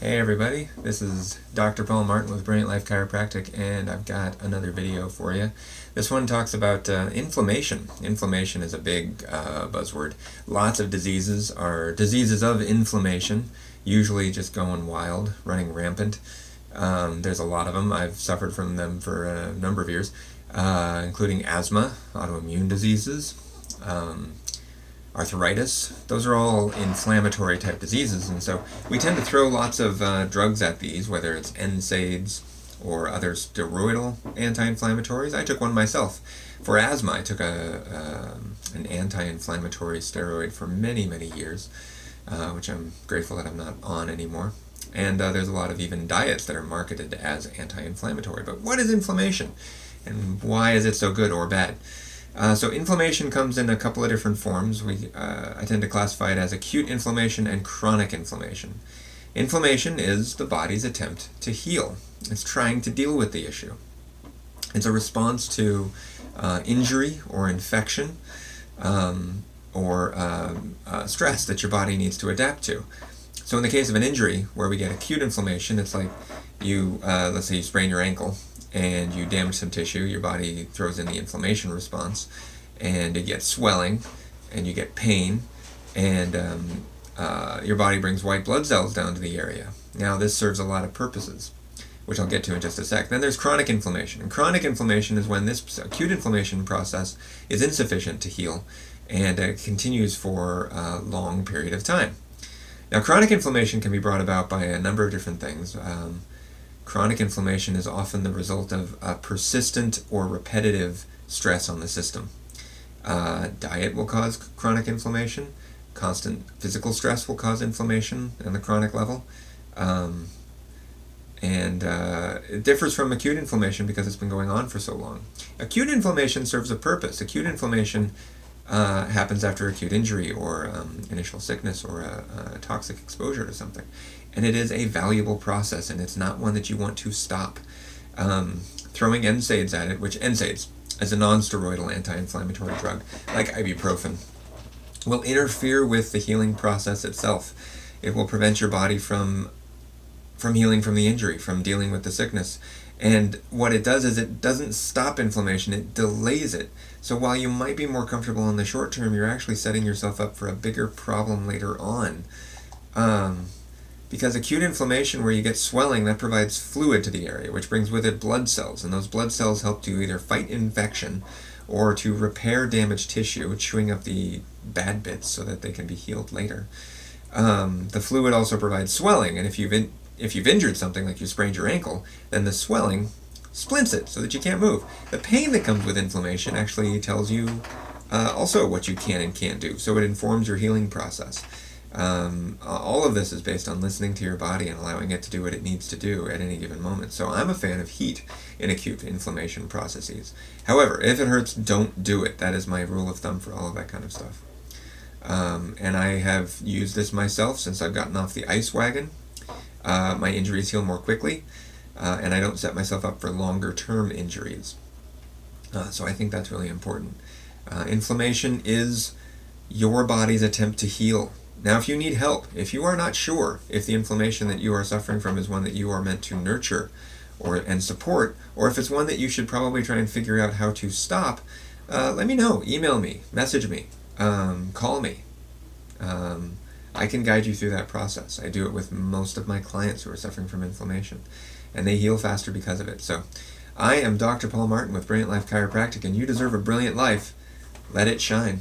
Hey everybody, this is Dr. Paul Martin with Brilliant Life Chiropractic, and I've got another video for you. This one talks about inflammation. Inflammation is a big buzzword. Lots of diseases are diseases of inflammation, usually just going wild, running rampant. There's a lot of them. I've suffered from them for a number of years, including asthma, autoimmune diseases, arthritis. Those are all inflammatory type diseases, and so we tend to throw lots of drugs at these, whether it's NSAIDs or other steroidal anti-inflammatories. I took one myself for asthma. I took an anti-inflammatory steroid for many years, which I'm grateful that I'm not on anymore. And there's a lot of even diets that are marketed as anti-inflammatory. But what is inflammation, and why is it so good or bad? So inflammation comes in a couple of different forms. I tend to classify it as acute inflammation and chronic inflammation. Inflammation is the body's attempt to heal. It's trying to deal with the issue. It's a response to injury or infection or stress that your body needs to adapt to. So in the case of an injury where we get acute inflammation, it's like you, let's say you sprain your ankle and you damage some tissue, your body throws in the inflammation response, and you get swelling, and you get pain, and your body brings white blood cells down to the area. Now this serves a lot of purposes, which I'll get to in just a sec. Then there's chronic inflammation, and chronic inflammation is when this acute inflammation process is insufficient to heal, and it continues for a long period of time. Now chronic inflammation can be brought about by a number of different things. Chronic inflammation is often the result of persistent or repetitive stress on the system. Diet will cause chronic inflammation. Constant physical stress will cause inflammation in the chronic level. It differs from acute inflammation because it's been going on for so long. Acute inflammation serves a purpose. Acute inflammation happens after acute injury or initial sickness or a toxic exposure to something. And it is a valuable process, and it's not one that you want to stop. Throwing NSAIDs at it, which NSAIDs, as a non-steroidal anti-inflammatory drug, like ibuprofen, will interfere with the healing process itself. It will prevent your body from healing from the injury, from dealing with the sickness. And what it does is it doesn't stop inflammation, it delays it. So while you might be more comfortable in the short term, you're actually setting yourself up for a bigger problem later on. Because acute inflammation, where you get swelling, that provides fluid to the area, which brings with it blood cells. And those blood cells help to either fight infection or to repair damaged tissue, chewing up the bad bits so that they can be healed later. The fluid also provides swelling, and if you've injured something, like you sprained your ankle, then the swelling splints it so that you can't move. The pain that comes with inflammation actually tells you also what you can and can't do, so it informs your healing process. All of this is based on listening to your body and allowing it to do what it needs to do at any given moment. So I'm a fan of heat in acute inflammation processes. However, if it hurts, don't do it. That is my rule of thumb for all of that kind of stuff. And I have used this myself since I've gotten off the ice wagon. My injuries heal more quickly, and I don't set myself up for longer term injuries. So I think that's really important. Inflammation is your body's attempt to heal. Now, if you need help, if you are not sure if the inflammation that you are suffering from is one that you are meant to nurture and support, or if it's one that you should probably try and figure out how to stop, let me know. Email me, message me, call me. I can guide you through that process. I do it with most of my clients who are suffering from inflammation, and they heal faster because of it. So I am Dr. Paul Martin with Brilliant Life Chiropractic, and you deserve a brilliant life. Let it shine.